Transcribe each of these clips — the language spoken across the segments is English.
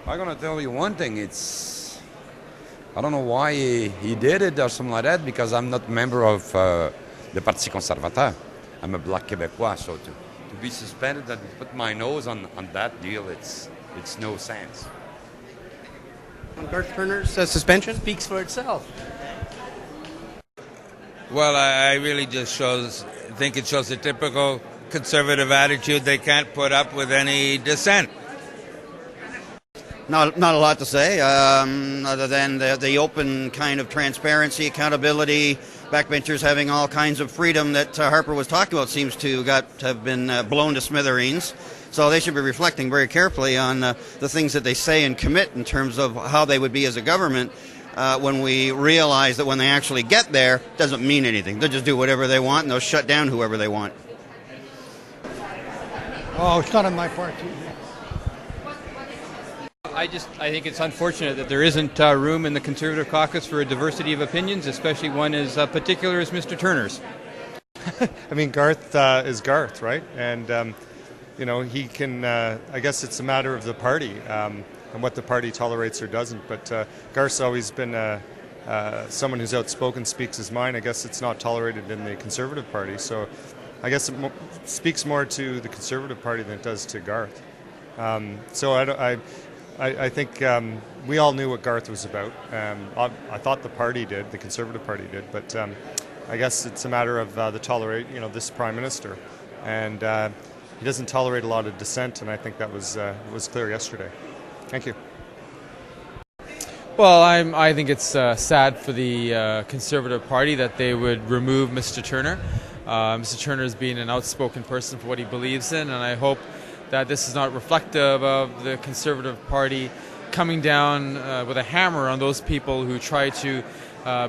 I'm gonna tell you one thing. I don't know why he did it or something like that, because I'm not a member of the Parti Conservateur. I'm a black Québécois, so to be suspended and put my nose on that deal, it's no sense. On Garth Turner's suspension? Speaks for itself. Well, I really just think it shows a typical conservative attitude. They can't put up with any dissent. Not a lot to say, other than the open kind of transparency, accountability, backbenchers having all kinds of freedom that Harper was talking about seems to have been blown to smithereens. So they should be reflecting very carefully on the things that they say and commit in terms of how they would be as a government when we realize that when they actually get there, it doesn't mean anything. They'll just do whatever they want and they'll shut down whoever they want. Oh, it's not on my part. I think it's unfortunate that there isn't room in the Conservative caucus for a diversity of opinions, especially one as particular as Mr. Turner's. I mean, Garth is Garth, right? And, he can, I guess it's a matter of the party and what the party tolerates or doesn't. But Garth's always been someone who's outspoken, speaks his mind. I guess it's not tolerated in the Conservative Party. So I guess it speaks more to the Conservative Party than it does to Garth. I think we all knew what Garth was about. I thought the party did, the Conservative Party did, but I guess it's a matter of this Prime Minister, and he doesn't tolerate a lot of dissent, and I think that was clear yesterday. Thank you. Well, I think it's sad for the Conservative Party that they would remove Mr. Turner. Mr. Turner has been an outspoken person for what he believes in, and I hope that this is not reflective of the Conservative Party coming down with a hammer on those people who try to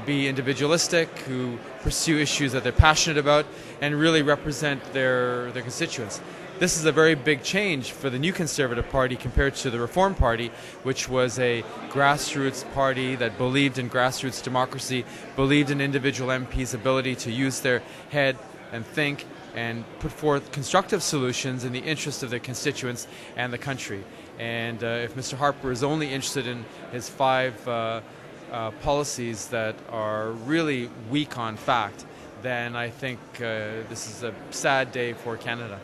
be individualistic, who pursue issues that they're passionate about, and really represent their constituents. This is a very big change for the new Conservative Party compared to the Reform Party, which was a grassroots party that believed in grassroots democracy, believed in individual MPs' ability to use their head and think and put forth constructive solutions in the interest of their constituents and the country. And if Mr. Harper is only interested in his 5 policies that are really weak on fact, then I think this is a sad day for Canada.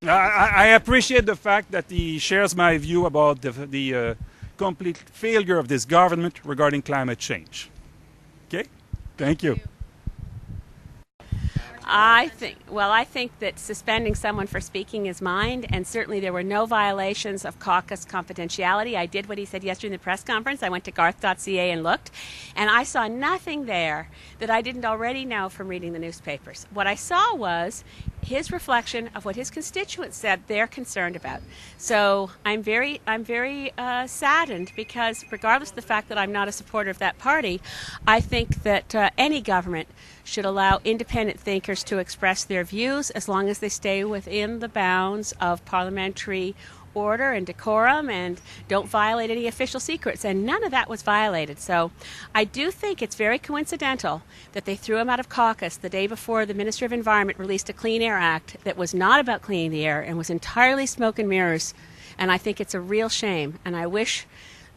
I appreciate the fact that he shares my view about the complete failure of this government regarding climate change. Okay? Thank you. I think that suspending someone for speaking his mind, and certainly there were no violations of caucus confidentiality. I did what he said yesterday in the press conference. I went to garth.ca and looked, and I saw nothing there that I didn't already know from reading the newspapers. What I saw was his reflection of what his constituents said they're concerned about. So I'm very saddened, because regardless of the fact that I'm not a supporter of that party, I think that any government should allow independent thinkers to express their views as long as they stay within the bounds of parliamentary order and decorum and don't violate any official secrets, and none of that was violated. So I do think it's very coincidental that they threw him out of caucus the day before the Minister of Environment released a Clean Air Act that was not about cleaning the air and was entirely smoke and mirrors, and I think it's a real shame, and I wish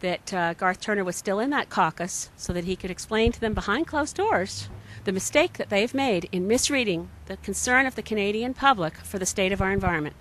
that Garth Turner was still in that caucus so that he could explain to them behind closed doors the mistake that they've made in misreading the concern of the Canadian public for the state of our environment.